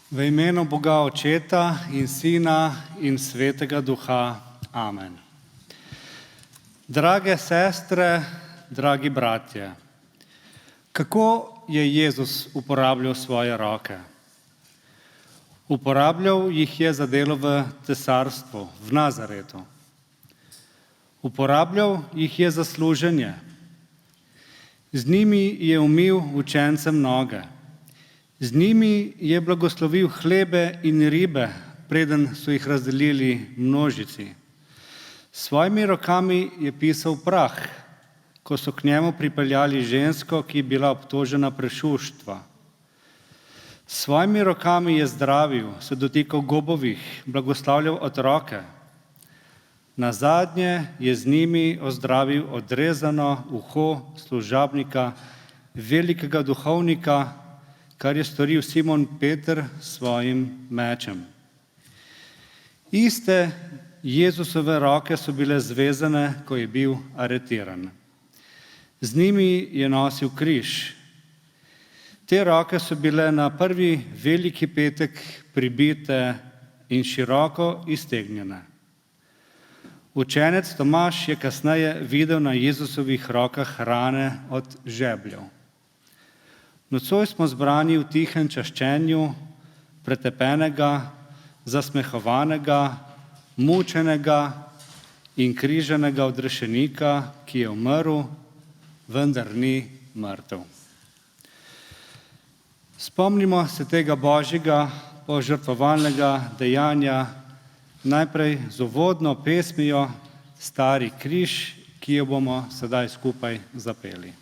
V imenu Boga Očeta in Sina in Svetega Duha. Amen. Drage sestre, dragi bratje, kako je Jezus uporabljal svoje roke? Uporabljal jih je za delo v tesarstvu, v Nazaretu. Uporabljal jih je za služenje. Z njimi je umil učencem noge. Z njimi je blagoslovil hlebe in ribe, preden so jih razdelili množici. S svojimi rokami je pisal prah, ko so k njemu pripeljali žensko, ki je bila obtožena prešuštva. S svojimi rokami je zdravil, se dotikal gobovih, blagoslavljal otroke. Nazadnje je z njimi ozdravil odrezano uho služabnika, velikega duhovnika, kar je storil Simon Peter s svojim mečem. Iste Jezusove roke so bile zvezane, ko je bil aretiran. Z njimi je nosil križ. Te roke so bile na prvi veliki petek pribite in široko iztegnjene. Učenec Tomaž je kasneje videl na Jezusovih rokah rane od žebljev. Nocoj smo zbrani v tihem čaščenju pretepenega, zasmehovanega, mučenega in križanega odrešenika, ki je umrl, vendar ni mrtev. Spomnimo se tega božjega požrtvovalnega dejanja najprej z uvodno pesmijo Stari križ, ki jo bomo sedaj skupaj zapeli.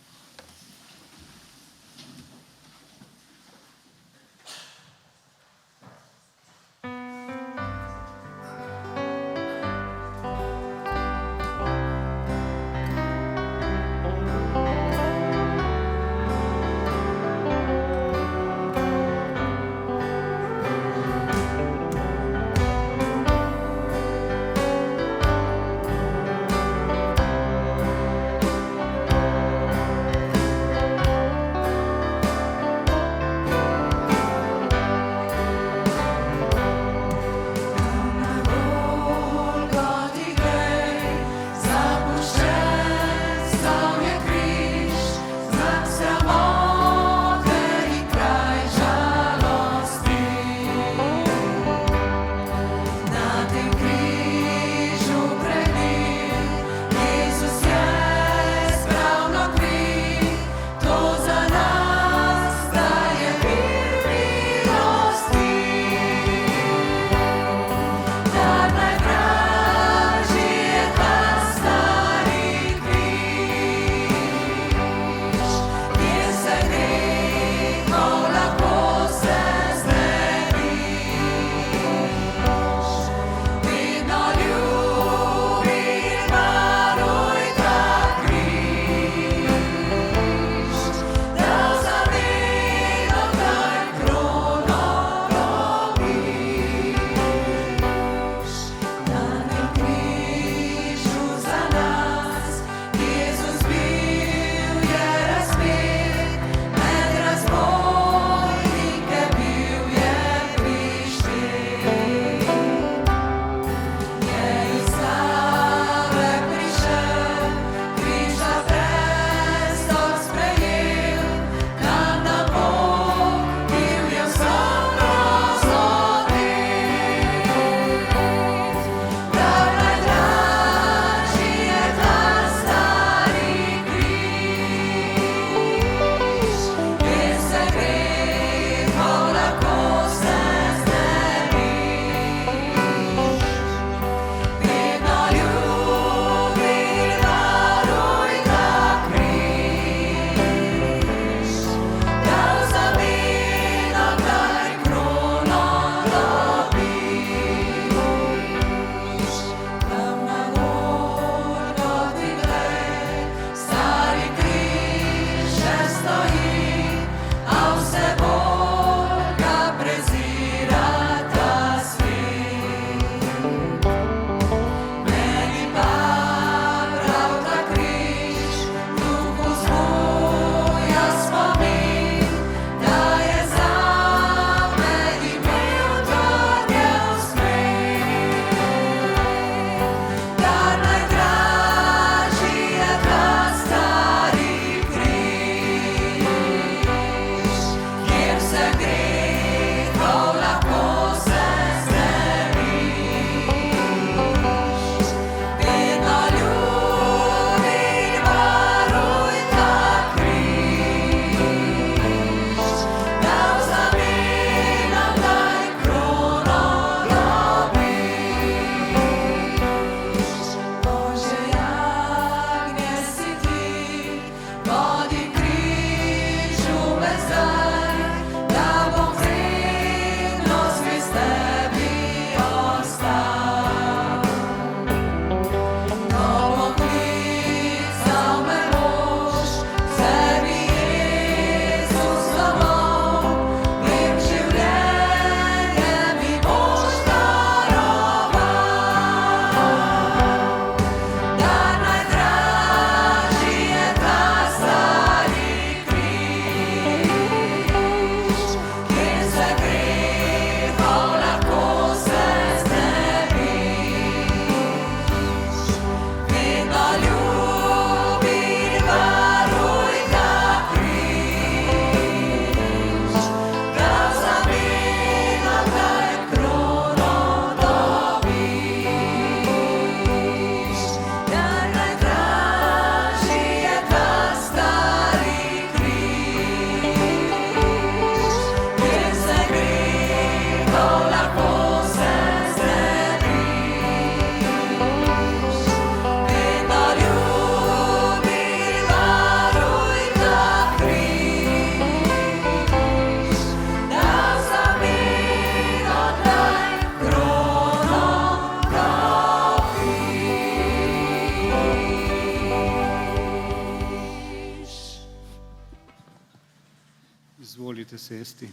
se sesti.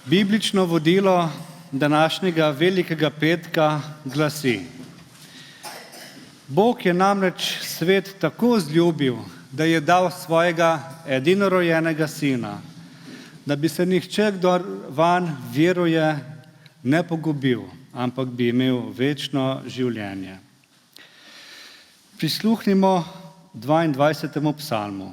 Biblično vodilo današnjega velikega petka glasi: Bog je namreč svet tako vzljubil, da je dal svojega edinorojenega sina, da bi se nihče, kdor vanj veruje, ne pogubil, ampak bi imel večno življenje. Prisluhnimo 22. psalmu.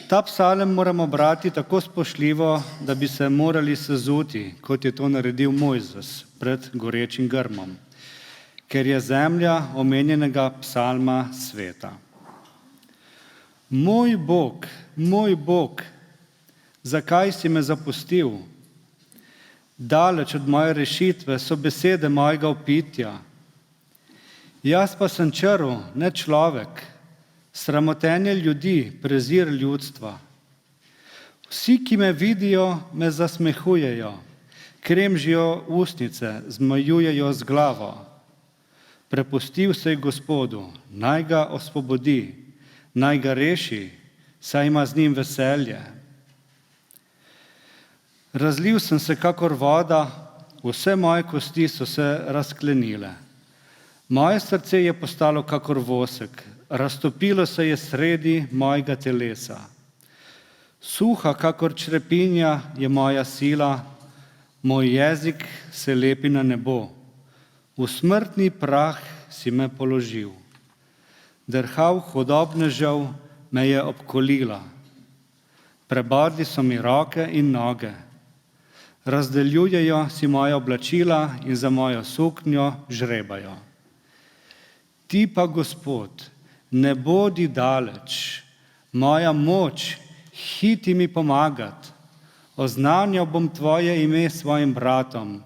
Ta psalem moramo brati tako spoštljivo, da bi se morali sezuti, kot je to naredil Mojzes pred gorečim grmom, ker je zemlja omenjenega psalma sveta. Moj Bog, zakaj si me zapustil? Daleč od moje rešitve so besede mojega vpitja. Jaz pa sem črv, ne človek, sramotenje ljudi, prezir ljudstva. Vsi, ki me vidijo, me zasmehujejo, kremžijo ustnice, zmajujejo z glavo. Prepustil se je Gospodu, naj ga osvobodi, naj ga reši, saj ima z njim veselje. Razlil sem se kakor voda, vse moje kosti so se razklenile. Moje srce je postalo kakor vosek, raztopilo se je sredi mojega telesa. Suha kakor črepinja je moja sila, moj jezik se lepi na nebo. V smrtni prah si me položil. Drhav hudobnežev me je obkolila. Prebodli so mi roke in noge. Razdeljujejo si moja oblačila in za mojo suknjo žrebajo. Ti pa, Gospod, ne bodi daleč, moja moč, hiti mi pomagat. Oznanjal bom tvoje ime svojim bratom,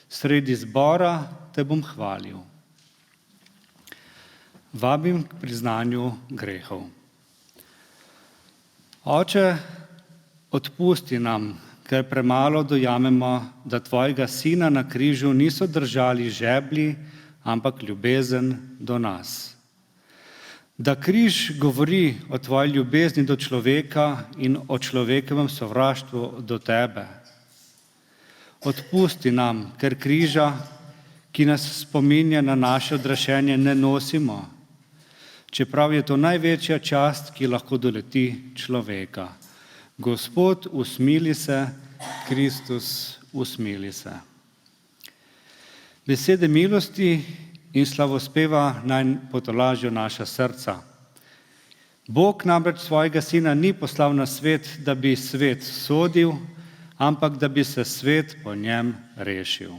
sredi zbora te bom hvalil. Vabim k priznanju grehov. Oče, odpusti nam, ker premalo dojamemo, da tvojega sina na križu niso držali žeblji, ampak ljubezen do nas. Da križ govori o tvoji ljubezni do človeka in o človekovem sovraštvu do tebe. Odpusti nam, ker križa, ki nas spominja na naše odrešenje, ne nosimo, čeprav je to največja čast, ki lahko doleti človeka. Gospod, usmili se, Kristus, usmili se. Besede milosti in slavospeva naj potolažijo naša srca. Bog namreč svojega sina ni poslal na svet, da bi svet sodil, ampak da bi se svet po njem rešil.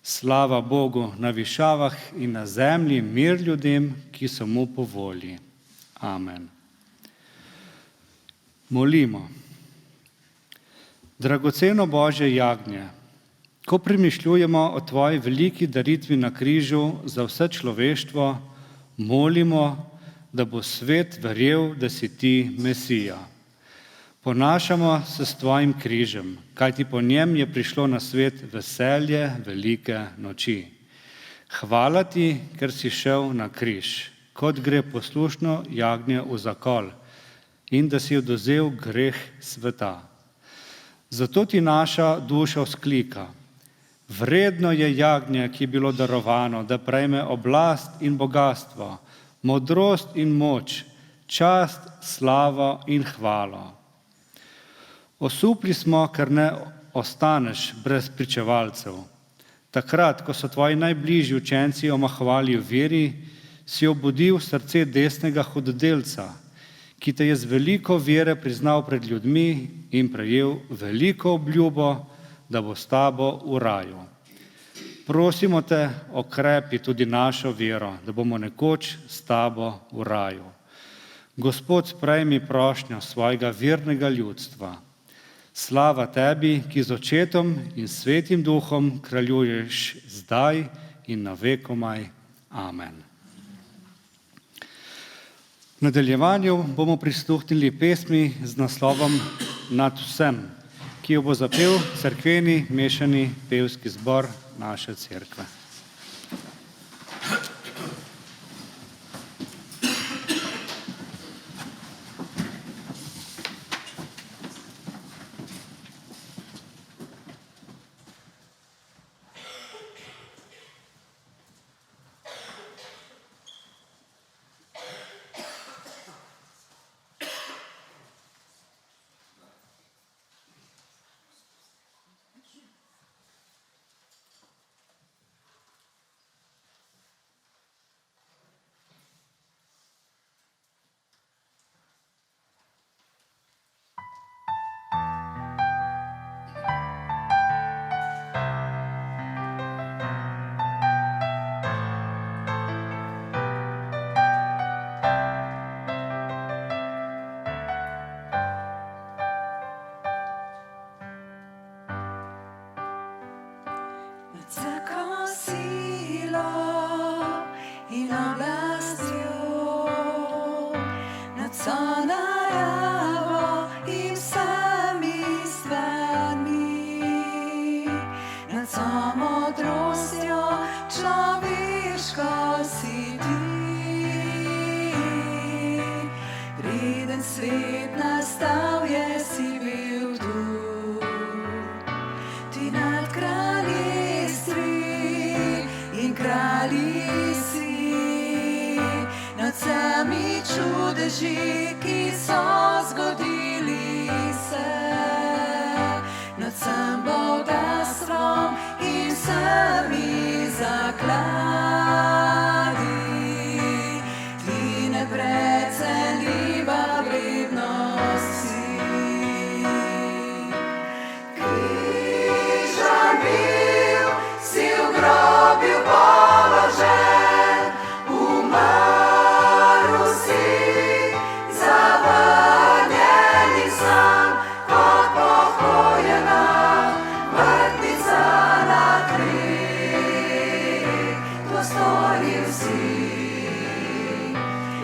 Slava Bogu na višavah in na zemlji mir ljudem, ki so mu po volji. Amen. Molimo. Dragoceno Božje jagnje, ko premišljujemo o tvoji veliki daritvi na križu za vse človeštvo, molimo, da bo svet verjel, da si ti Mesija. Ponašamo se s tvojim križem, kajti po njem je prišlo na svet veselje velike noči. Hvala ti, ker si šel na križ, kot gre poslušno jagnje v zakol, in da si odvzel greh sveta. Zato ti naša duša vzklika. Vredno je jagnje, ki je bilo darovano, da prejme oblast in bogastvo, modrost in moč, čast, slavo in hvalo. Osupli smo, ker ne ostaneš brez pričevalcev. Takrat, ko so tvoji najbližji učenci omahovali v veri, si obudil srce desnega hudodelca, ki te je z veliko vere priznal pred ljudmi in prejel veliko obljubo, da bo s tabo v raju. Prosimo te, okrepi tudi našo vero, da bomo nekoč s tabo v raju. Gospod, sprejmi prošnjo svojega vernega ljudstva. Slava tebi, ki z Očetom in Svetim Duhom kraljuješ zdaj in na vekomaj. Amen. V nadaljevanju bomo prisluhnili pesmi z naslovom Nad vsem, ki jo bo zapel cerkveni mešani pevski zbor naše cerkve. vso modrostjo človeško si ti. Preden svet nastal je, si bil tu. Ti nad kraljestvi in kralji si, nad vsemi čudeži, ki so zgodili se, nad vsem bogastvom in vsemi zakladi. Ti neprecenljiva vrednost si. Križan bil, si v grobu položen, umrl si, zavrnjen in sam, kot pokojena vrtnica na tleh. To storil si,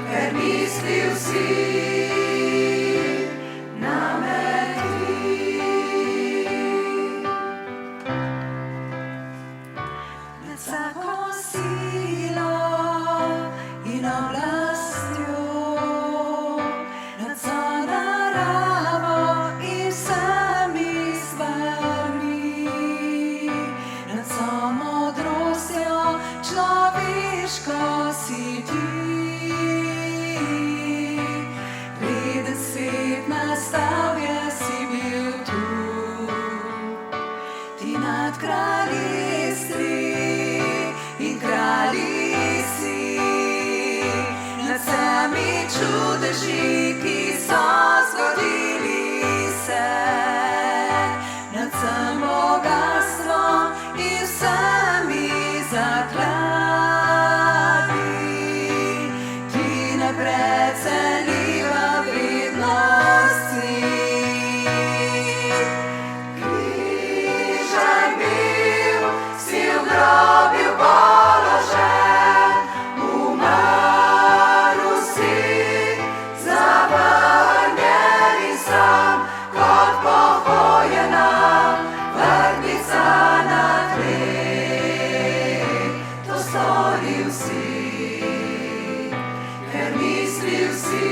ker mislil si name ti. Nad vsako silo in oblastjo, nad vso naravo in vsemi stvarmi, nad vso modrostjo človeško si ti. Preden svet nastal je, si bil tu. Ti nad kraljestvi in kralji si, nad vsemi čudeži, ki so zgodili se, nad vsem bogastvom in vsemi zakladi. Ti neprecenljiva vrednost si. Križan bil, si v grobu položen, umrl si, zavrnjen in sam, kot pokojena vrtnica na tleh. To storil si, ker mislil si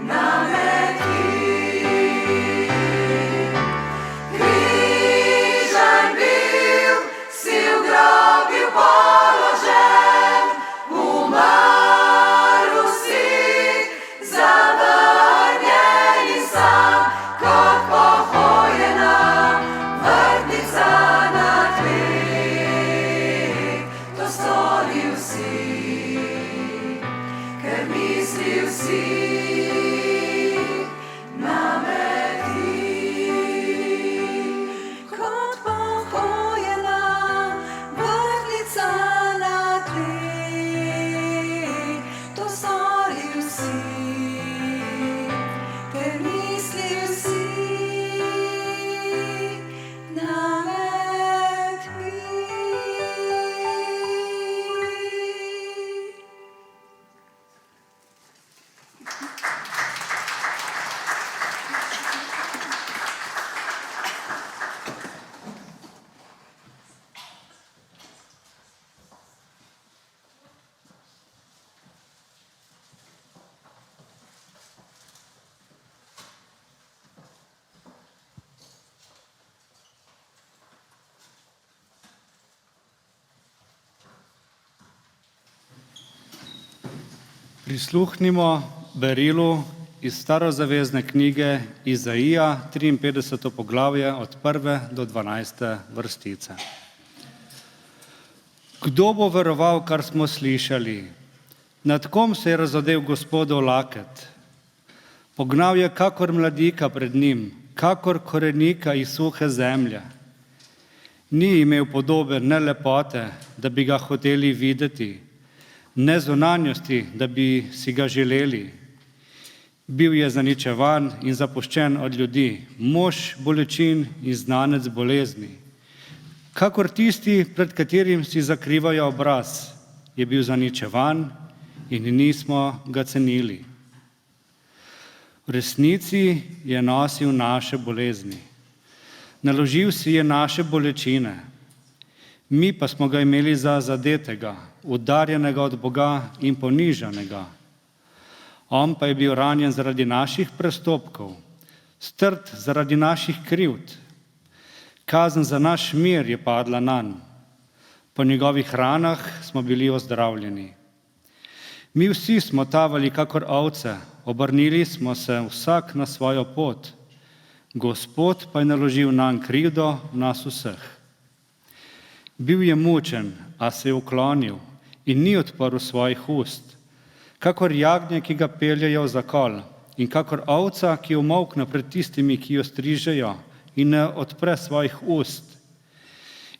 name ti. Križan bil, si v grobu položen, umrl si, zavrnjen in sam, kot pokojena vrtnica na tleh. To storil si, ker mislil si name ti. Kot pokojena vrtnica na tleh. To storil si, ker mislil si name ti. Prisluhnimo berilu iz starozavezne knjige Izaija, 53. poglavje od 1. do 12. vrstice. Kdo bo veroval, kar smo slišali? Nad kom se je razodel Gospodov laket? Pognal je kakor mladika pred njim, kakor korenika iz suhe zemlje. Ni imel podobe ne lepote, da bi ga hoteli videti, ne zunanjosti, da bi si ga želeli. Bil je zaničevan in zapuščen od ljudi, mož bolečin in znanec bolezni. Kakor tisti, pred katerim si zakrivajo obraz, je bil zaničevan in nismo ga cenili. V resnici je nosil naše bolezni, Naložil si je naše bolečine. Mi pa smo ga imeli za zadetega, udarjenega od Boga in ponižanega. On pa je bil ranjen zaradi naših prestopkov, strt zaradi naših krivd. Kazen za naš mir je padla nanj. Po njegovih ranah smo bili ozdravljeni. Mi vsi smo tavali kakor ovce, obrnili smo se vsak na svojo pot. Gospod pa je naložil nanj krivdo nas vseh. Bil je mučen, a se je uklonil in ni odprl svojih ust. Kakor jagnje, ki ga peljejo v zakol, in kakor ovca, ki umolkne pred tistimi, ki jo strižejo in ne odpre svojih ust.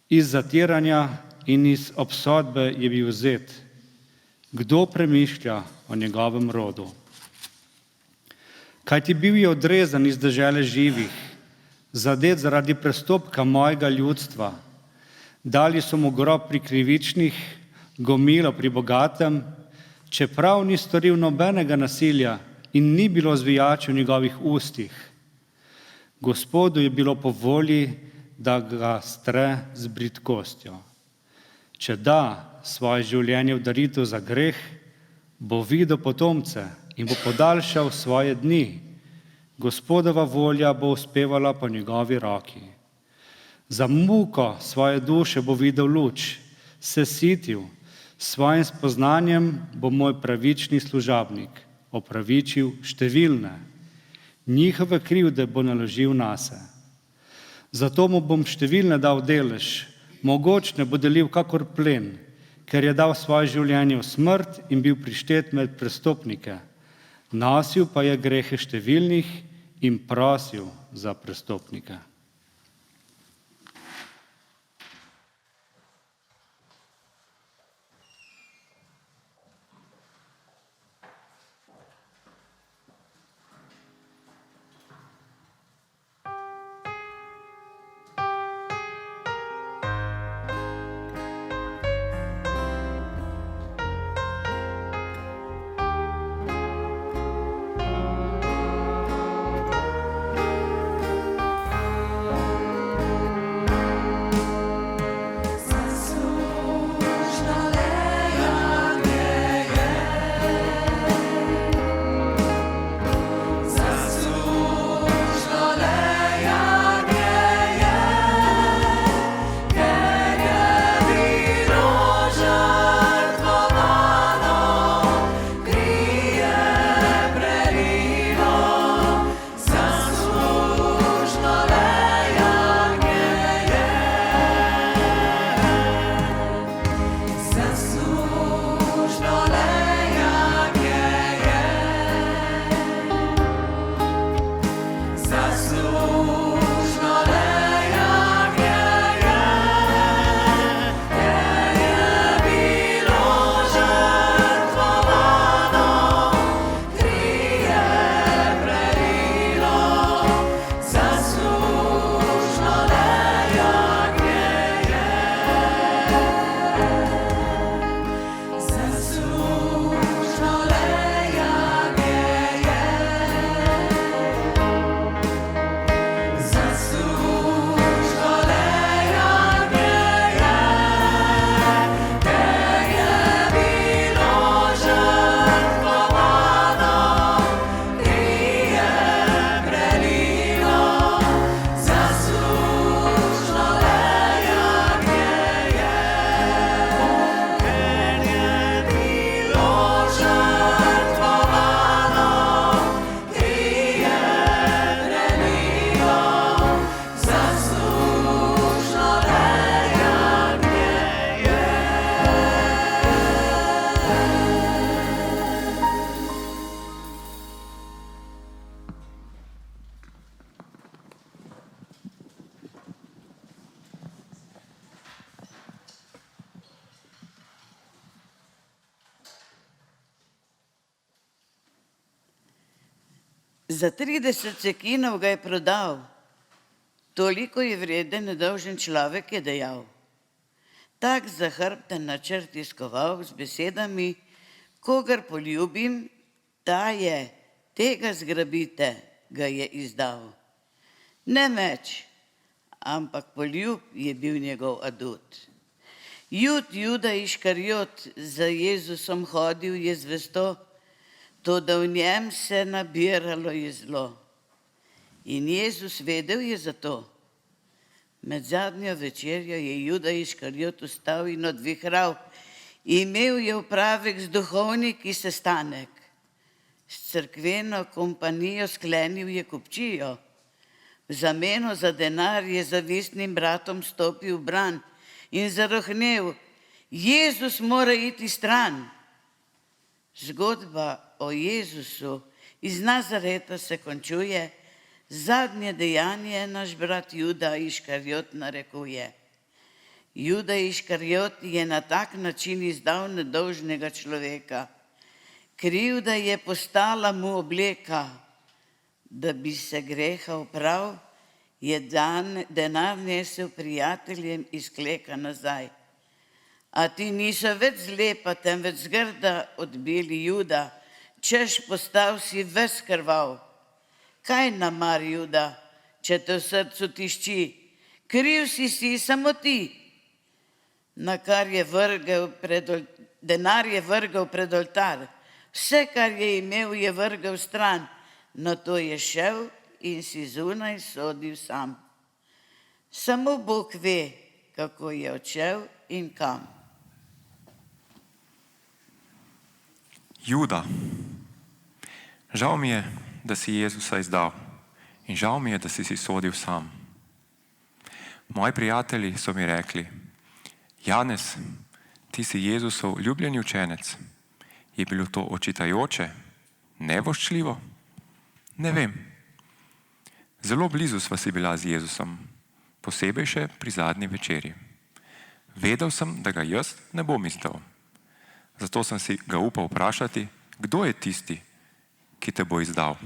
Iz zatiranja in iz obsodbe je bil vzet. Kdo premišlja o njegovem rodu? Kajti bil je odrezan iz dežele živih, zadet zaradi prestopka mojega ljudstva. Dali so mu grob pri krivičnih, gomilo pri bogatem, čeprav ni storil nobenega nasilja in ni bilo zvijač v njegovih ustih. Gospodu je bilo po volji, da ga stre z bridkostjo. Če da svoje življenje v daritev za greh, bo videl potomce in bo podaljšal svoje dni. Gospodova volja bo uspevala po njegovi roki. Za muko svoje duše bo videl luč, se sitil, s svojim spoznanjem bo moj pravični služabnik opravičil številne. Njihove krivde bo naložil nase. Zato mu bom številne dal delež, mogočne bo delil kakor plen, ker je dal svoje življenje v smrt in bil prištet med prestopnike. Nosil pa je grehe številnih in prosil za prestopnike. Za 30 cekinov ga je prodal. Toliko je vreden nedolžen človek, je dejal. Tak zahrbten načrt izkoval z besedami, kogar poljubim, ta je, tega zgrabite, ga je izdal. Ne meč, ampak poljub je bil njegov adut. Juda Iškariot za Jezusom hodil je zvesto, to da v njem se nabiralo je zlo. In Jezus vedel je za to. Med zadnjo večerjo je Juda Iškariot vstal in odvihral. Imel je opravek z duhovniki sestanek. S cerkveno kompanijo sklenil je kupčijo. V zameno za denar je zavistnim bratom stopil v bran in zarohnel: Jezus mora iti stran. Zgodba o Jezusu iz Nazareta se končuje, zadnje dejanje naš brat Juda Iškariot narekuje. Juda Iškariot je na tak način izdal nedolžnega človeka. Krivda je postala mu obleka. Da bi se greha oprav, je denar nesel prijateljem iz kleka nazaj. A ti niso več zlepa, temveč zgrda odbili Juda, češ postal si ves krvav. Kaj namar, Juda, če te v srcu tišči? Kriv si samo ti. Na kar je denar je vrgel pred oltar. Vse, kar je imel, je vrgel stran. Nato je šel in si zunaj sodil sam. Samo Bog ve, kako je odšel in kam. Juda, žal mi je, da si Jezusa izdal in žal mi je, da si sodil sam. Moji prijatelji so mi rekli: Janez, ti si Jezusov ljubljeni učenec. Je bilo to očitajoče, nevoščljivo? Ne vem. Zelo blizu sva si bila z Jezusom, posebej še pri zadnji večerji. Vedel sem, da ga jaz ne bom izdal. Zato sem si ga upal vprašati, kdo je tisti, ki te bo izdal.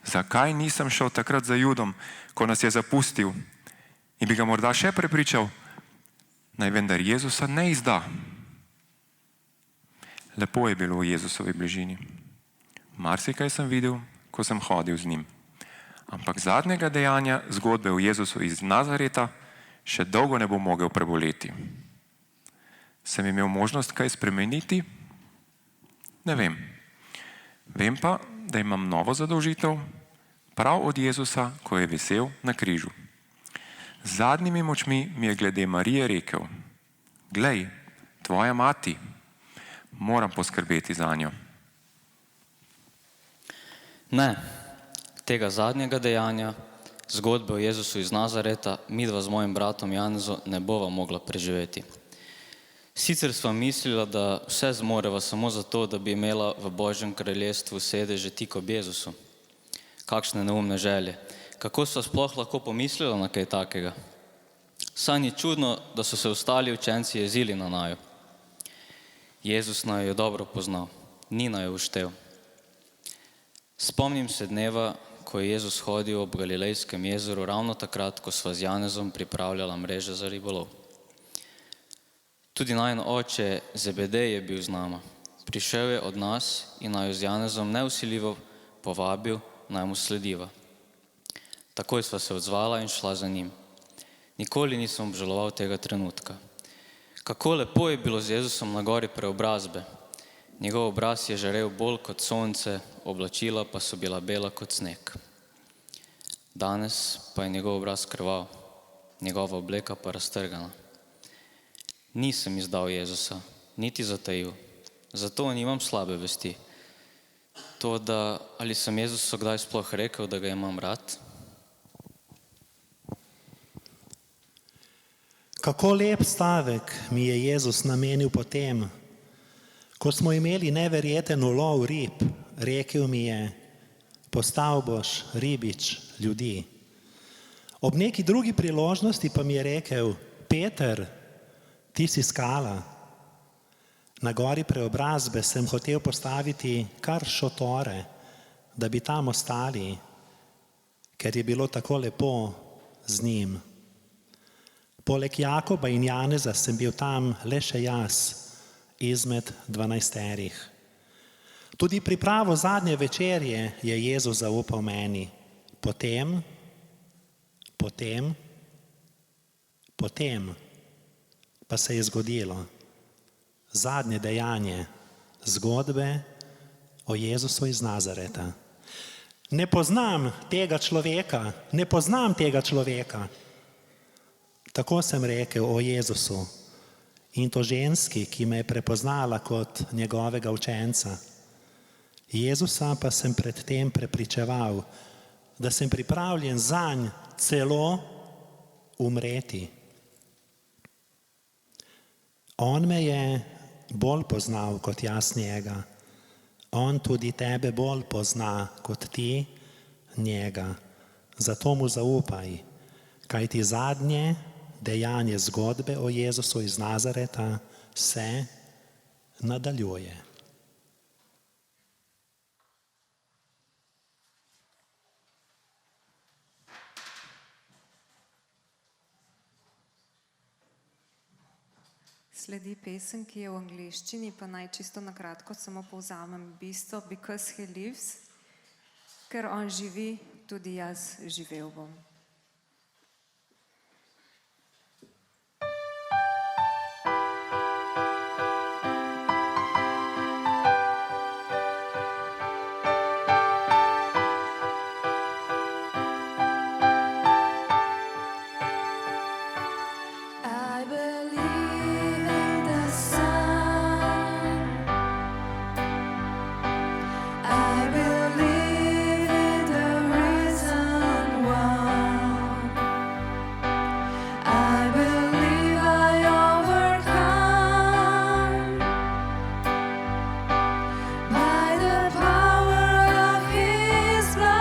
Zakaj nisem šel takrat za Judom, ko nas je zapustil, in bi ga morda še prepričal, naj vendar Jezusa ne izda. Lepo je bilo v Jezusovi bližini. Marsikaj sem videl, ko sem hodil z njim. Ampak zadnjega dejanja zgodbe o Jezusu iz Nazareta še dolgo ne bom mogel preboleti. Sem imel možnost kaj spremeniti? Ne vem. Vem pa, da imam novo zadolžitev prav od Jezusa, ko je visel na križu. Z zadnjimi močmi mi je glede Marije rekel: Glej, tvoja mati, moram poskrbeti za njo. Ne, tega zadnjega dejanja, zgodbe o Jezusu iz Nazareta, midva z mojim bratom Janezom ne bova mogla preživeti. Sicer sva mislila, da vse zmoreva samo zato, da bi imela v Božjem kraljestvu sedeže tik ob Jezusu. Kakšne neumne želje. Kako sva sploh lahko pomislila na kaj takega? Saj ni čudno, da so se ostali učenci jezili na naju. Jezus naju je dobro poznal, ni naju uštel. Spomnim se dneva, ko je Jezus hodil ob Galilejskem jezeru, ravno takrat, ko sva z Janezom pripravljala mreže za ribolov. Tudi najin oče Zebedej je bil z nama. Prišel je od nas in naju z Janezom neusiljivo povabil, naj mu slediva. Takoj sva se odzvala in šla za njim. Nikoli nisem obžaloval tega trenutka. Kako lepo je bilo z Jezusom na gori preobrazbe. Njegov obraz je žarel bolj kot sonce, oblačila pa so bila bela kot sneg. Danes pa je njegov obraz krvav, njegova obleka pa raztrgana. Nisem izdal Jezusa, niti zatajil, zato nimam slabe vesti. Toda, ali sem Jezusu kdaj sploh rekel, da ga imam rad? Kako lep stavek mi je Jezus namenil potem, ko smo imeli neverjeten ulov rib, rekel mi je: postal boš ribič ljudi. Ob neki drugi priložnosti pa mi je rekel: Peter, ti si skala. Na gori preobrazbe sem hotel postaviti kar šotore, da bi tam ostali, ker je bilo tako lepo z njim. Poleg Jakoba in Janeza sem bil tam le še jaz, izmed 12. Tudi pripravo zadnje večerje je Jezus zaupal meni. Potem Potem pa se je zgodilo zadnje dejanje zgodbe o Jezusu iz Nazareta. Ne poznam tega človeka. Tako sem rekel o Jezusu in to ženski, ki me je prepoznala kot njegovega učenca. Jezusa pa sem predtem prepričeval, da sem pripravljen zanj celo umreti. On me je bolj poznal kot jaz njega. On tudi tebe bolj pozna kot ti njega. Zato mu zaupaj, kajti zadnje dejanje zgodbe o Jezusu iz Nazareta se nadaljuje. Sledi pesem, ki je v angleščini, pa naj čisto na kratko samo povzamem bistvo. Because he lives, ker on živi, tudi jaz živel bom. I believe in the sun. I believe in the risen one. I believe I overcome by the power of His blood.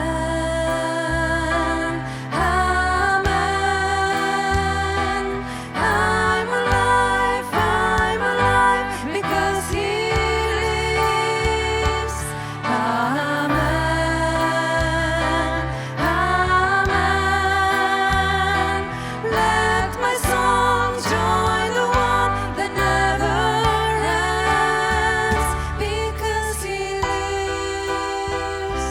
Amen. Amen. I'm alive because He lives. Amen. Amen. Let my song join the one that never ends because He lives.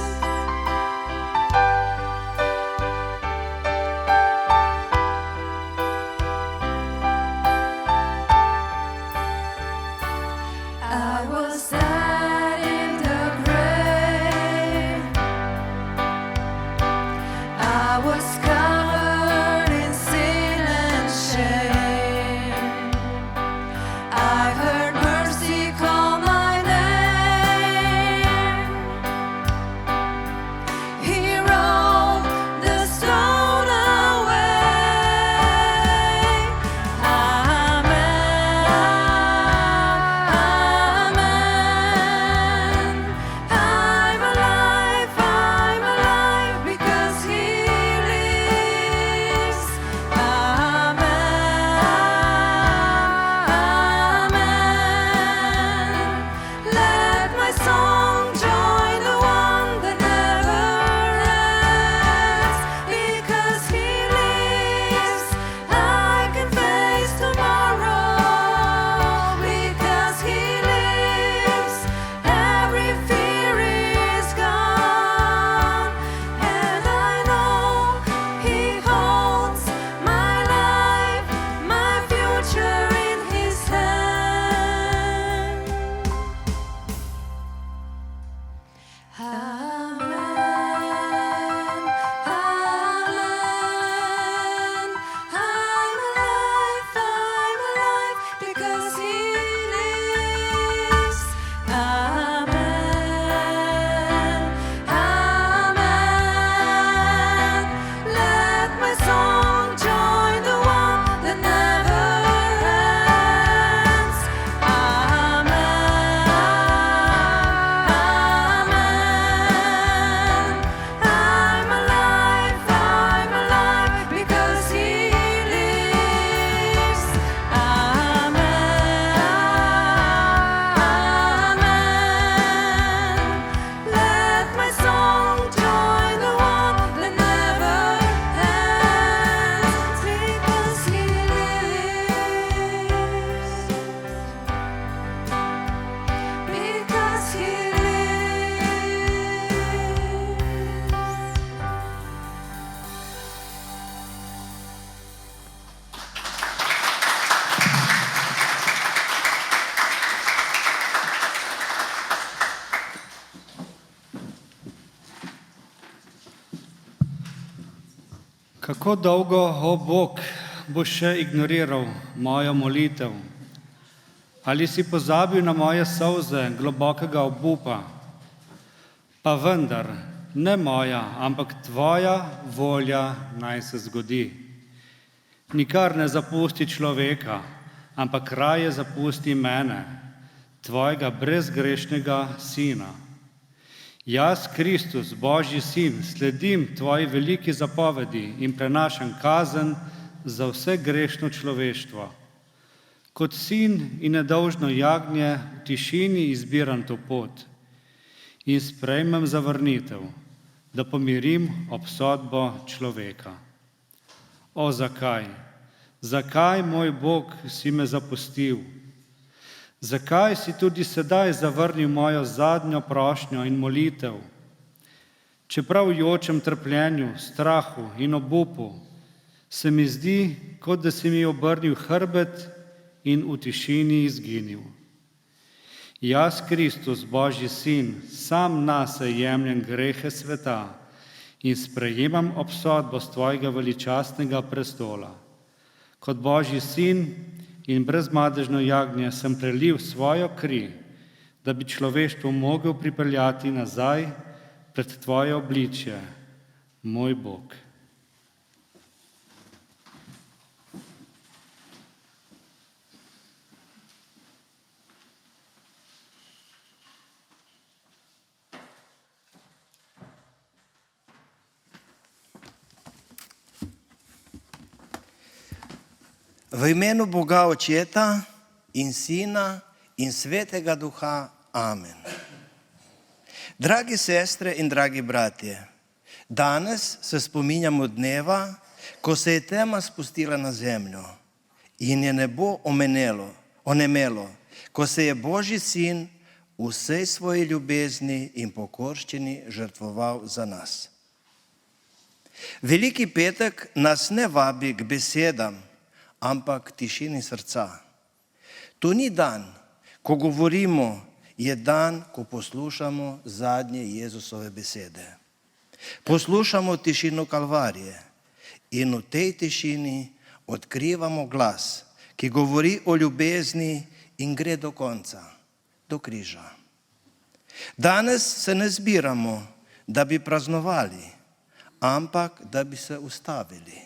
Kako dolgo, o Bog, boš še ignoriral mojo molitev? Ali si pozabil na moje solze globokega obupa? Pa vendar, ne moja, ampak tvoja volja naj se zgodi. Nikar ne zapusti človeka, ampak raje zapusti mene, tvojega brezgrešnega sina. Jaz, Kristus, Božji sin, sledim tvoji veliki zapovedi in prenašam kazen za vse grešno človeštvo. Kot sin in nedolžno jagnje v tišini izbiram to pot in sprejmem zavrnitev, da pomirim obsodbo človeka. O, zakaj? Zakaj, moj Bog, si me zapustil? Zakaj si tudi sedaj zavrnil mojo zadnjo prošnjo in molitev? Čeprav jočem trpljenju, strahu in obupu, se mi zdi, kot da si mi obrnil hrbet in v tišini izginil. Jaz, Kristus, Božji sin, sam nase jemljem grehe sveta in sprejemam obsodbo z tvojega veličastnega prestola. Kot Božji sin in brezmadežno jagnje sem prelil svojo kri, da bi človeštvo mogel pripeljati nazaj pred tvoje obličje, moj Bog. V imenu Boga Očeta in Sina in Svetega Duha. Amen. Dragi sestre in dragi bratje, danes se spominjamo dneva, ko se je tema spustila na zemljo in je nebo onemelo, ko se je Božji sin v vsej svoji ljubezni in pokorščini žrtvoval za nas. Veliki petek nas ne vabi k besedam, ampak tišini srca. To ni dan, ko govorimo, je dan, ko poslušamo zadnje Jezusove besede. Poslušamo tišino Kalvarije in v tej tišini odkrivamo glas, ki govori o ljubezni in gre do konca, do križa. Danes se ne zbiramo, da bi praznovali, ampak da bi se ustavili,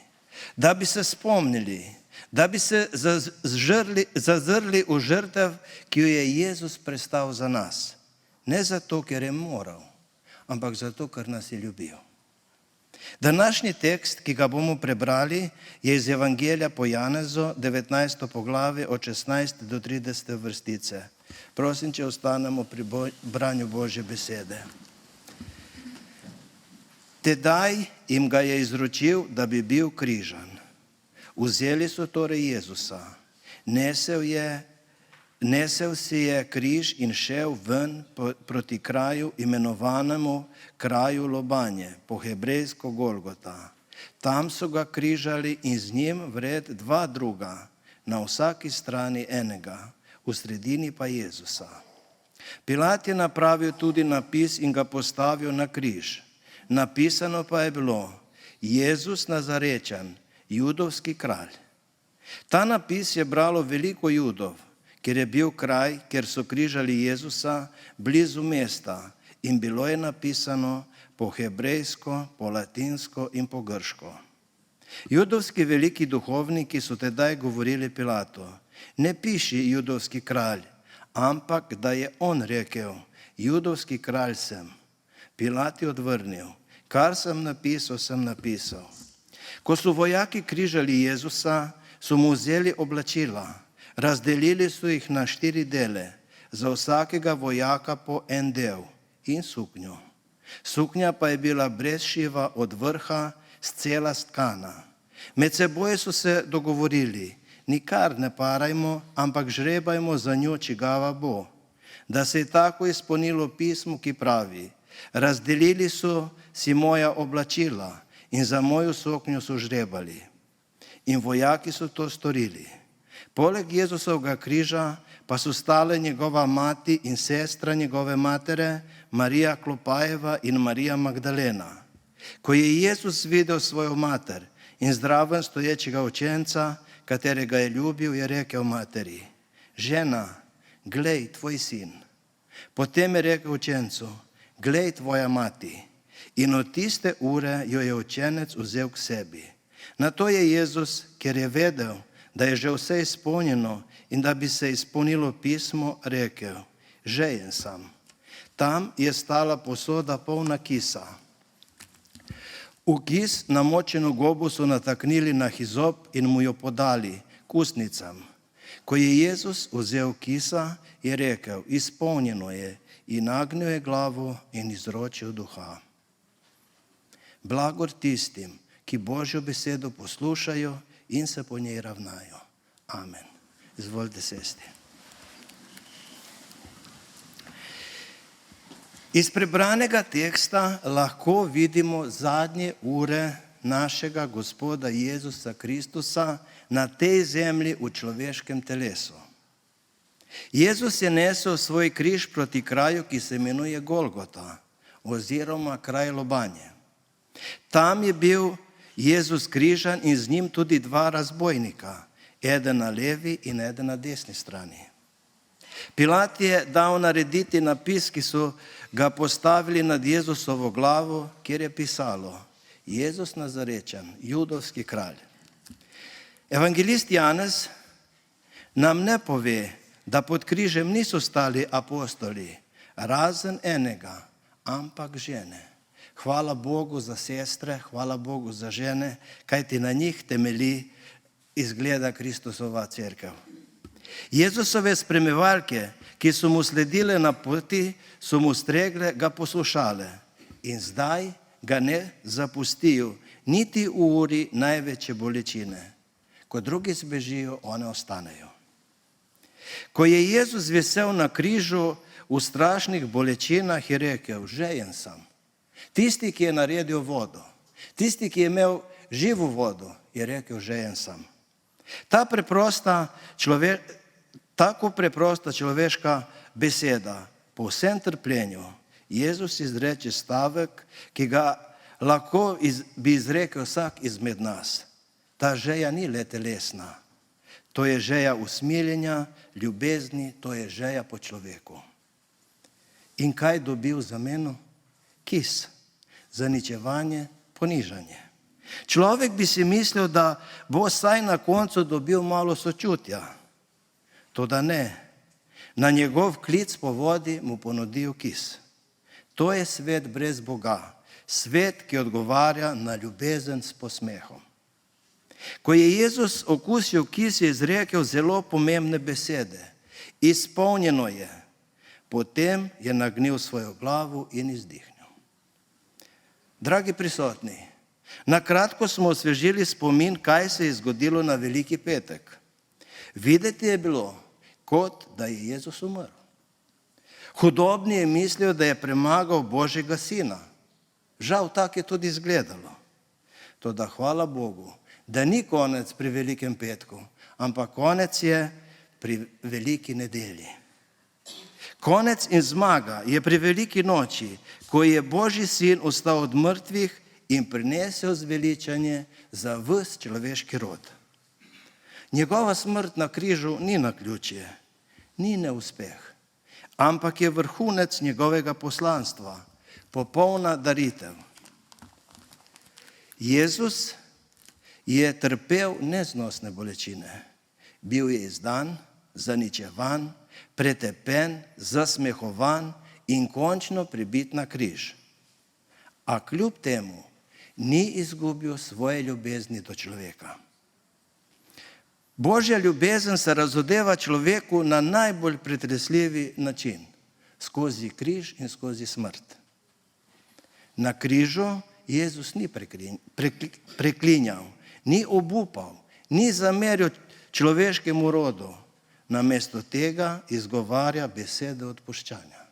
da bi se spomnili, da bi se zazrli v žrtev, ki jo je Jezus prestal za nas. Ne zato, ker je moral, ampak zato, ker nas je ljubil. Današnji tekst, ki ga bomo prebrali, je iz Evangelija po Janezu, 19. poglavje od 16. do 30. vrstice. Prosim, če ostanemo pri branju Božje besede. Tedaj jim ga je izročil, da bi bil križan. Vzeli so torej Jezusa, nesel si je križ in šel ven proti kraju imenovanemu kraju Lobanje, po hebrejsko Golgota. Tam so ga križali in z njim vred dva druga, na vsaki strani enega, v sredini pa Jezusa. Pilat je napravil tudi napis in ga postavil na križ. Napisano pa je bilo: Jezus Nazarečan, judovski kralj. Ta napis je bralo veliko Judov, ker je bil kraj, kjer so križali Jezusa, blizu mesta in bilo je napisano po hebrejsko, po latinsko in po grško. Judovski veliki duhovniki so tedaj govorili Pilatu: ne piši judovski kralj, ampak da je on rekel: judovski kralj sem. Pilat je odvrnil: kar sem napisal, sem napisal. Ko so vojaki križali Jezusa, so mu vzeli oblačila, razdelili so jih na 4 dele, za vsakega vojaka po en del in suknjo. Suknja pa je bila brez šiva od vrha, scela stkana. Med seboj so se dogovorili: nikar ne parajmo, ampak žrebajmo za njo, čigava bo. Da se je tako izpolnilo pismo, ki pravi: razdelili so si moja oblačila in za mojo suknjo so žrebali. In vojaki so to storili. Poleg Jezusovega križa pa so stale njegova mati in sestra njegove matere, Marija Klopajeva in Marija Magdalena. Ko je Jezus videl svojo mater in zraven stoječega učenca, katerega je ljubil, je rekel materi: žena, glej tvoj sin. Potem je rekel učencu: glej tvoja mati. In od tiste ure jo je učenec vzel k sebi. Nato je Jezus, ker je vedel, da je že vse izpolnjeno in da bi se izpolnilo pismo, rekel: žejen sem. Tam je stala posoda polna kisa. V kis namočeno gobo so nataknili na hizop in mu jo podali k ustnicam. Ko je Jezus vzel kisa, je rekel: izpolnjeno je, in nagnil je glavo in izročil duha. Blagor tistim, ki Božjo besedo poslušajo in se po njej ravnajo. Amen. Izvolite sesti. Iz prebranega teksta lahko vidimo zadnje ure našega Gospoda Jezusa Kristusa na tej zemlji v človeškem telesu. Jezus je nesel svoj križ proti kraju, ki se imenuje Golgota, oziroma kraj lobanje. Tam je bil Jezus križan in z njim tudi dva razbojnika, eden na levi in eden na desni strani. Pilat je dal narediti napis, ki so ga postavili nad Jezusovo glavo, kjer je pisalo: Jezus Nazarečan, judovski kralj. Evangelist Janez nam ne pove, da pod križem niso stali apostoli, razen enega, ampak žene. Hvala Bogu za sestre, hvala Bogu za žene, kajti na njih temelji izgleda Kristusova cerkev. Jezusove spremljevalke, ki so mu sledile na poti, so mu stregle, ga poslušale in zdaj ga ne zapustijo, niti v uri največje bolečine. Ko drugi zbežijo, one ostanejo. Ko je Jezus visel na križu v strašnih bolečinah, je rekel: žejen sem. Tisti, ki je naredil vodo, tisti, ki je imel živo vodo, je rekel: žejen sem. Tako preprosta človeška beseda, po vsem trpljenju, Jezus izreče stavek, ki ga lahko bi izrekel vsak izmed nas. Ta žeja ni le telesna, to je žeja usmiljenja, ljubezni, to je žeja po človeku. In kaj dobil za meno? Kis, zaničevanje, ponižanje. Človek bi si mislil, da bo vsaj na koncu dobil malo sočutja. Toda ne, na njegov klic po vodi mu ponudil kis. To je svet brez Boga, svet, ki odgovarja na ljubezen s posmehom. Ko je Jezus okusil kis, je izrekel zelo pomembne besede. Izpolnjeno je. Potem je nagnil svojo glavo in izdihnil. Dragi prisotni, na kratko smo osvežili spomin, kaj se je zgodilo na Veliki petek. Videti je bilo, kot da je Jezus umrl. Hudobni je mislil, da je premagal Božjega sina. Žal, tako je tudi izgledalo. Toda hvala Bogu, da ni konec pri Velikem petku, ampak konec je pri Veliki nedelji. Konec in zmaga je pri Veliki noči, ko je Božji sin vstal od mrtvih in prinesel zveličanje za ves človeški rod. Njegova smrt na križu ni naključje, ni neuspeh, ampak je vrhunec njegovega poslanstva, popolna daritev. Jezus je trpel neznosne bolečine. Bil je izdan, zaničevan, pretepen, zasmehovan in končno pribit na križ. A kljub temu ni izgubil svoje ljubezni do človeka. Božja ljubezen se razodeva človeku na najbolj pretresljivi način, skozi križ in skozi smrt. Na križu Jezus ni preklinjal, ni obupal, ni zameril človeškemu rodu, namesto tega izgovarja besede odpuščanja.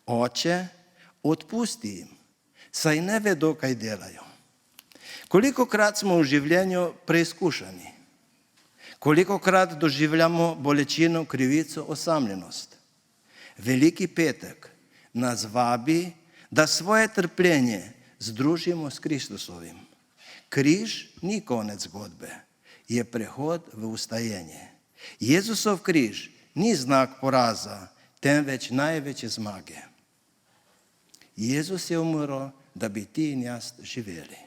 Oče, odpusti jim, saj ne vedo, kaj delajo. Kolikokrat smo v življenju preizkušani, kolikokrat doživljamo bolečino, krivico, osamljenost. Veliki petek nas vabi, da svoje trpljenje združimo s Kristusovim. Križ ni konec zgodbe, je prehod v vstajenje. Jezusov križ ni znak poraza, temveč največje zmage. Jezus je umrl, da bi ti in jaz živeli.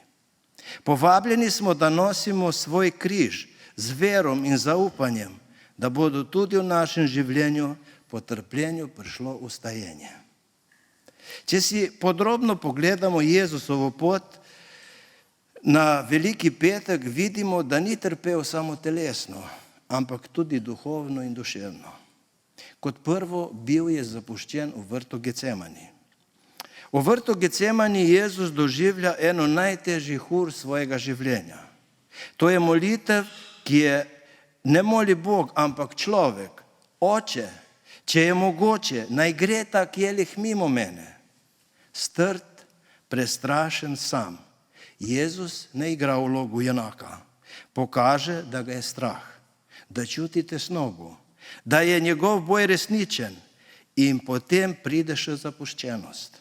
Povabljeni smo, da nosimo svoj križ z verom in zaupanjem, da bodo tudi v našem življenju po trpljenju prišlo vstajenje. Če si podrobno pogledamo Jezusovo pot na Veliki petek, vidimo, da ni trpel samo telesno, ampak tudi duhovno in duševno. Kot prvo, bil je zapuščen v vrtu Gecemani. V vrtu Gecemani Jezus doživlja eno najtežjih ur svojega življenja. To je molitev, ki je ne moli Bog, ampak človek. Oče, če je mogoče, naj gre ta kelih mimo mene. Strt, prestrašen sam. Jezus ne igra vlogo junaka. Pokaže, da ga je strah, da čuti tesnobo, da je njegov boj resničen in potem pride še zapuščenost.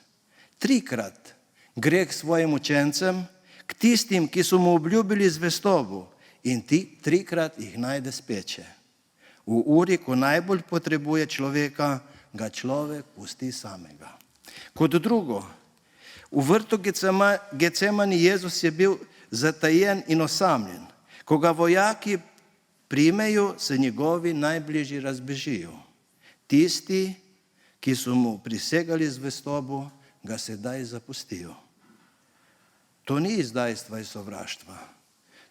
3-krat gre k svojim učencem, k tistim, ki so mu obljubili zvestobo, in 3-krat jih najde speče. V uri, ko najbolj potrebuje človeka, ga človek pusti samega. Kot drugo, v vrtu Gecemani Jezus je bil zatajen in osamljen. Ko ga vojaki primejo, se njegovi najbližji razbežijo. Tisti, ki so mu prisegali zvestobo, ga sedaj zapustijo. To ni izdajstva in sovraštva,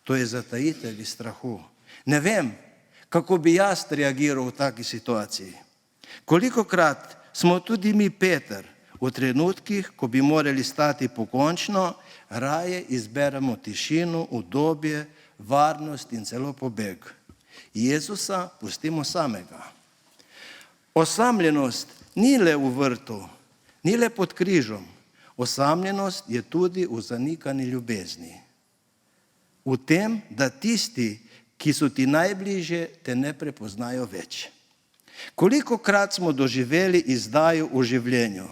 to je zatajitev iz strahu. Ne vem, kako bi jaz reagiral v taki situaciji. Kolikokrat smo tudi mi, Peter, v trenutkih, ko bi morali stati pokončno, raje izberemo tišino, udobje, varnost in celo pobeg. Jezusa pustimo samega. Osamljenost ni le v vrtu, ni le pod križom. Osamljenost je tudi v zanikani ljubezni. V tem, da tisti, ki so ti najbližje, te ne prepoznajo več. Kolikokrat smo doživeli izdajo v življenju,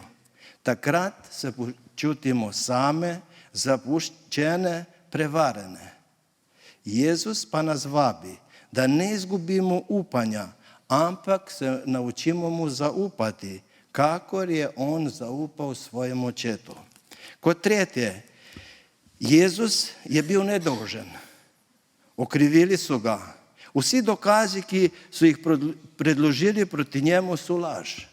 takrat se počutimo same, zapuščene, prevarene. Jezus pa nas vabi, da ne izgubimo upanja, ampak se naučimo mu zaupati, kakor je on zaupal svojemu očetu. Kot tretje, Jezus je bil nedolžen. Okrivili so ga. Vsi dokazi, ki so jih predložili proti njemu, so laž.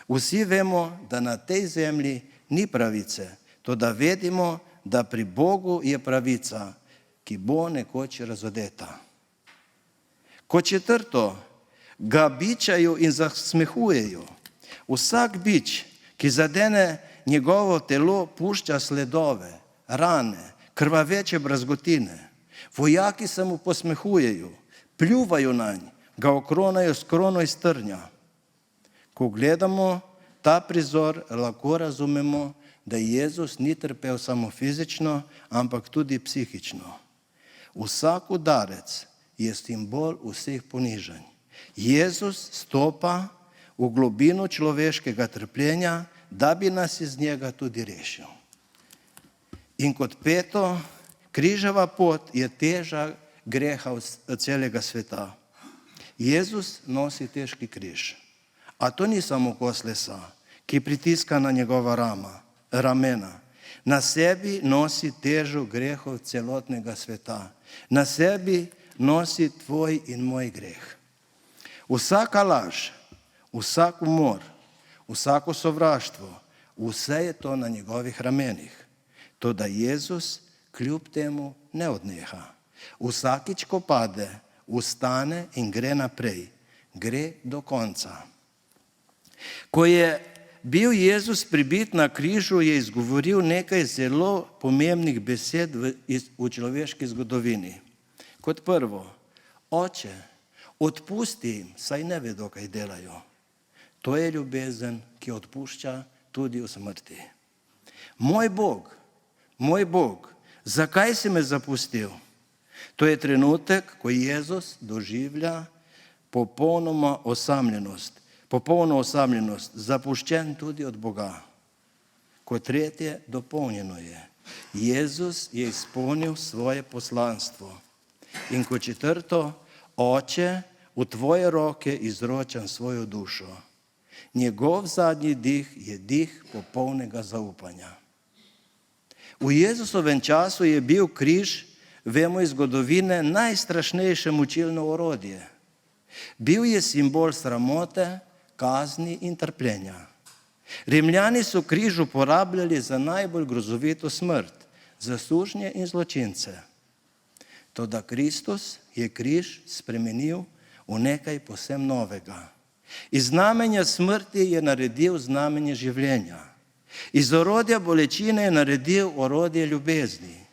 Vsi vemo, da na tej zemlji ni pravice, toda vedimo, da pri Bogu je pravica, ki bo nekoč razodeta. Kot četrto, ga bičajo in zasmehujejo. Vsak bič, ki zadene njegovo telo, pušča sledove, rane, krvaveče brazgotine. Vojaki se mu posmehujejo, pljuvajo nanj, ga okronajo s krono iz trnja. Ko gledamo ta prizor, lahko razumemo, da Jezus ni trpel samo fizično, ampak tudi psihično. Vsak udarec je simbol vseh ponižanj. Jezus stopa v globino človeškega trpljenja, da bi nas iz njega tudi rešil. In kot peto, križeva pot je teža greha celega sveta. Jezus nosi težki križ. A to ni samo kos lesa, ki pritiska na njegova ramena. Na sebi nosi težo grehov celotnega sveta. Na sebi nosi tvoj in moj greh. Vsaka laž, vsak umor, vsako sovraštvo, vse je to na njegovih ramenih. Toda Jezus kljub temu ne odneha. Vsakič, ko pade, vstane in gre naprej. Gre do konca. Ko je bil Jezus pribit na križu, je izgovoril nekaj zelo pomembnih besed v človeški zgodovini. Kot prvo, Oče, odpusti jim, saj ne vedo, kaj delajo. To je ljubezen, ki odpušča tudi v smrti. Moj Bog, zakaj si me zapustil? To je trenutek, ko Jezus doživlja popolno osamljenost, zapuščen tudi od Boga. Kot tretje, dopolnjeno je. Jezus je izpolnil svoje poslanstvo. In kot četrto, Oče, v tvoje roke izročam svojo dušo. Njegov zadnji dih je dih popolnega zaupanja. V Jezusovem času je bil križ, vemo iz zgodovine, najstrašnejše mučilno orodje. Bil je simbol sramote, kazni in trpljenja. Rimljani so križ uporabljali za najbolj grozovito smrt, za sužnje in zločince. Toda Kristus je križ spremenil v nekaj povsem novega. Iz znamenja smrti je naredil znamenje življenja. Iz orodja bolečine je naredil orodje ljubezni.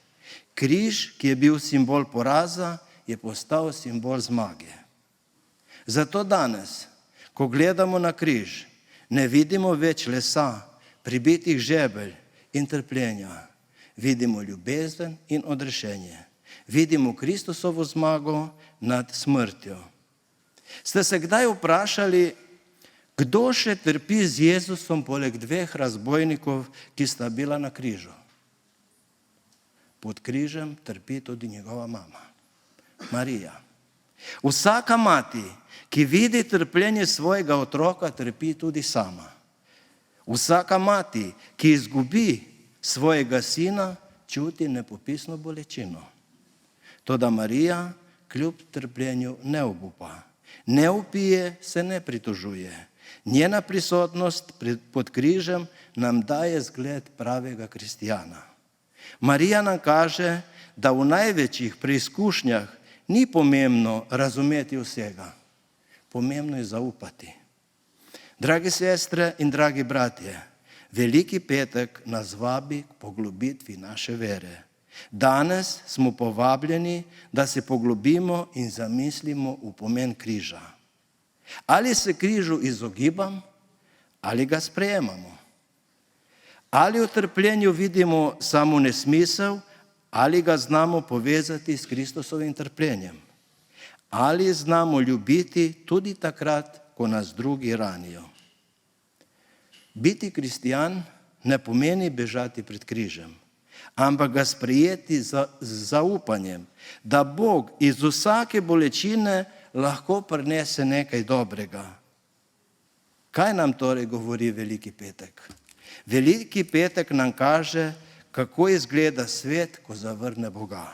Križ, ki je bil simbol poraza, je postal simbol zmage. Zato danes, ko gledamo na križ, ne vidimo več lesa, pribitih žebelj in trpljenja. Vidimo ljubezen in odrešenje. Vidimo Kristusovo zmago nad smrtjo. Ste se kdaj vprašali, kdo še trpi z Jezusom poleg dveh razbojnikov, ki sta bila na križu? Pod križem trpi tudi njegova mama, Marija. Vsaka mati, ki vidi trpljenje svojega otroka, trpi tudi sama. Vsaka mati, ki izgubi svojega sina, čuti nepopisno bolečino. Toda Marija kljub trpljenju ne obupa. Ne vpije, se ne pritožuje. Njena prisotnost pod križem nam daje zgled pravega kristjana. Marija nam kaže, da v največjih preizkušnjah ni pomembno razumeti vsega. Pomembno je zaupati. Dragi sestre in dragi bratje, Veliki petek nas vabi k poglobitvi naše vere. Danes smo povabljeni, da se poglobimo in zamislimo v pomen križa. Ali se križu izogibam, ali ga sprejemamo. Ali v trpljenju vidimo samo nesmisel, ali ga znamo povezati s Kristusovim trpljenjem. Ali znamo ljubiti tudi takrat, ko nas drugi ranijo. Biti kristjan ne pomeni bežati pred križem, ampak ga sprejeti z zaupanjem, da Bog iz vsake bolečine lahko prinese nekaj dobrega. Kaj nam torej govori Veliki petek? Veliki petek nam kaže, kako izgleda svet, ko zavrne Boga.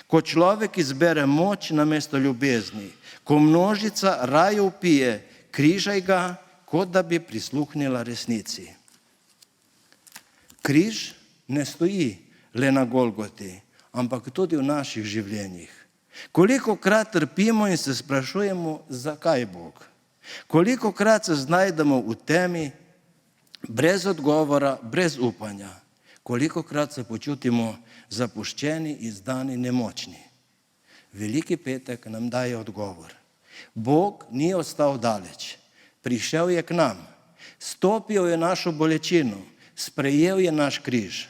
Ko človek izbere moč namesto ljubezni, ko množica raje vpije, križaj ga, kot da bi prisluhnila resnici. Križ ne stoji le na Golgoti, ampak tudi v naših življenjih. Kolikokrat trpimo in se sprašujemo, zakaj Bog? Kolikokrat se znajdemo v temi, brez odgovora, brez upanja? Kolikokrat se počutimo zapuščeni, izdani, nemočni? Veliki petek nam daje odgovor. Bog ni ostal daleč. Prišel je k nam, stopil je našo bolečino, sprejel je naš križ.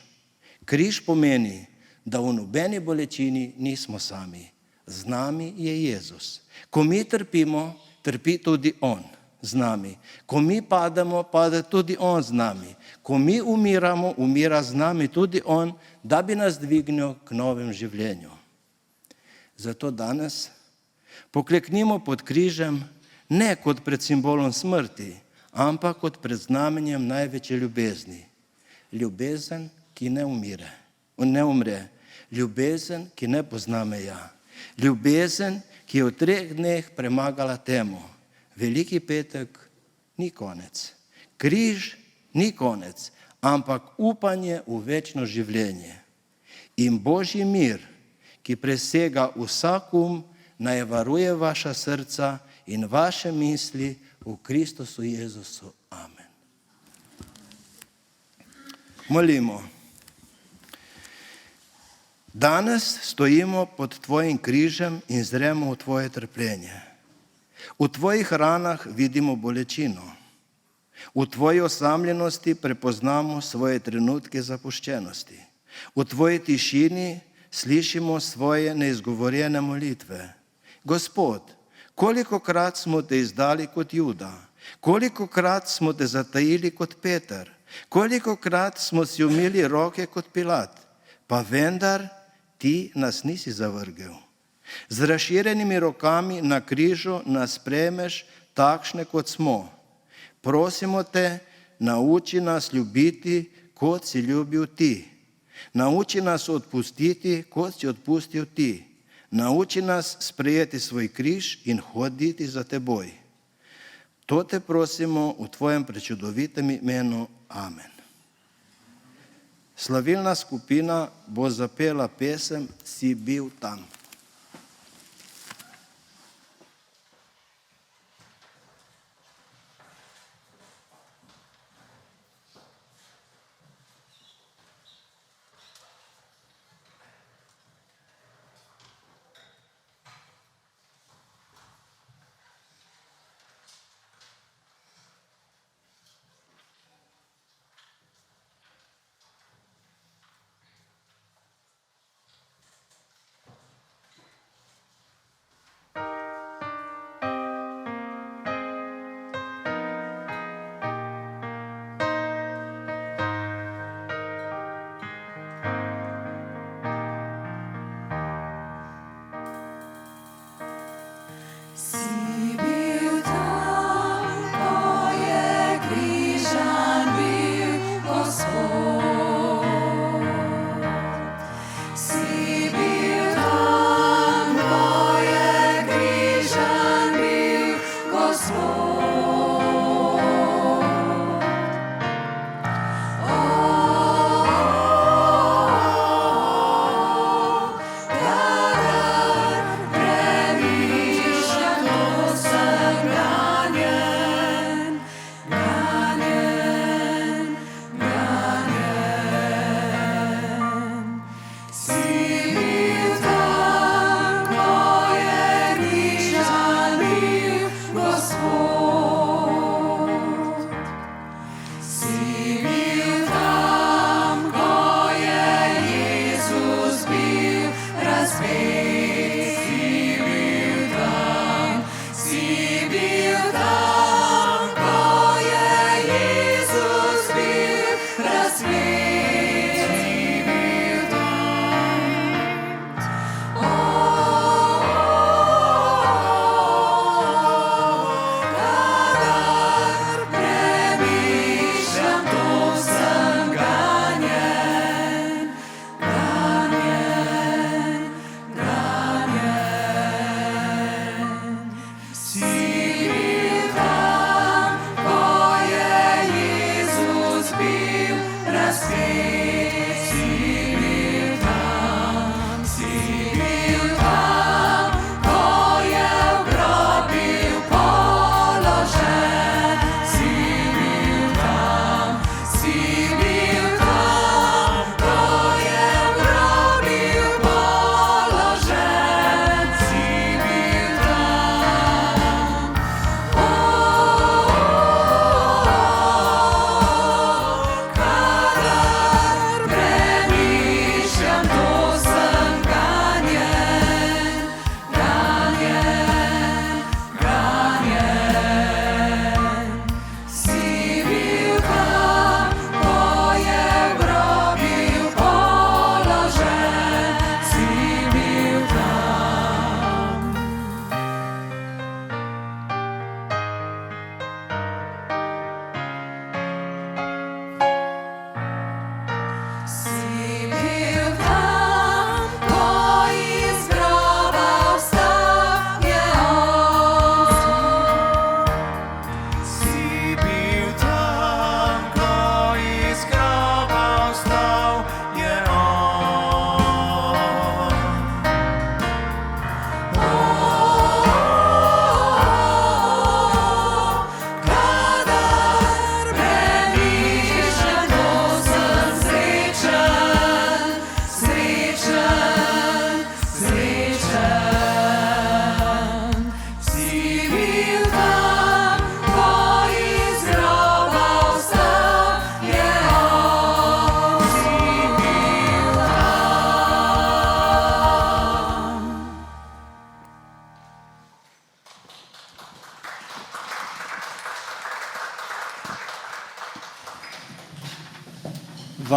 Križ pomeni, da v nobeni bolečini nismo sami. Z nami je Jezus. Ko mi trpimo, trpi tudi On z nami. Ko mi pademo, pade tudi On z nami. Ko mi umiramo, umira z nami tudi On, da bi nas dvignil k novem življenju. Zato danes pokleknimo pod križem, ne kot pred simbolom smrti, ampak kot pred znamenjem največje ljubezni. Ljubezen, ki ne umre. Ljubezen, ki ne pozna meja. Ljubezen, ki je v 3 dneh premagala temo. Veliki petek ni konec. Križ ni konec, ampak upanje v večno življenje. In Božji mir, ki presega vsak naj varuje vaša srca in vaše misli v Kristusu Jezusu. Amen. Molimo. Danes stojimo pod tvojim križem in zremo v tvoje trpljenje. V tvojih ranah vidimo bolečino. V tvoji osamljenosti prepoznamo svoje trenutke zapuščenosti. V tvoji tišini slišimo svoje neizgovorjene molitve. Gospod, kolikokrat smo te izdali kot Juda, kolikokrat smo te zatajili kot Peter, kolikokrat smo si umili roke kot Pilat, Pa vendar ti nas nisi zavrgel. Z razširjenimi rokami na križu nas sprejmeš takšne, kot smo. Prosimo te, nauči nas ljubiti, kot si ljubil ti. Nauči nas odpustiti, kot si odpustil ti. Nauči nas sprejeti svoj križ in hoditi za teboj. To te prosimo v tvojem prečudovitem imenu. Amen. Slavilna skupina bo zapela pesem Si bil tam.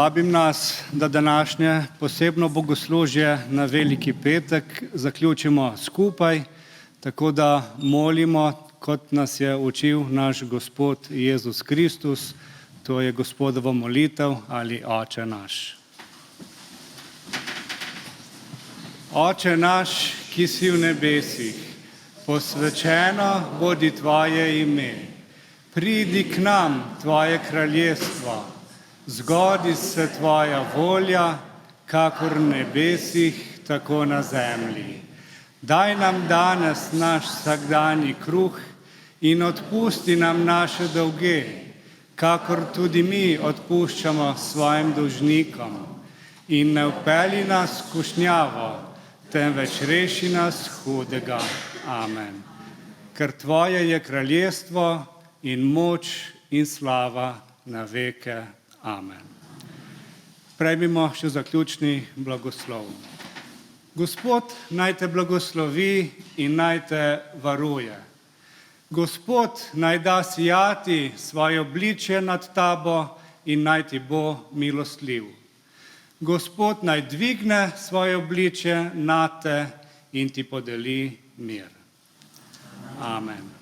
Vabim nas, da današnje posebno bogoslužje na Veliki petek zaključimo skupaj, tako da molimo, kot nas je učil naš Gospod Jezus Kristus, to je Gospodova molitev ali Oče naš. Oče naš, ki si v nebesih, posvečeno bodi tvoje ime. Pridi k nam tvoje kraljestvo, zgodi se tvoja volja, kakor v nebesih, tako na zemlji. Daj nam danes naš vsakdanji kruh in odpusti nam naše dolge, kakor tudi mi odpuščamo svojim dolžnikom. In ne vpelji nas v skušnjavo, temveč reši nas hudega. Amen. Ker tvoje je kraljestvo in moč in slava na veke. Amen. Prejmimo še zaključni blagoslov. Gospod naj te blagoslovi in naj te varuje. Gospod naj da sijati svoje obličje nad tabo in naj ti bo milostljiv. Gospod naj dvigne svoje obličje nad te in ti podeli mir. Amen.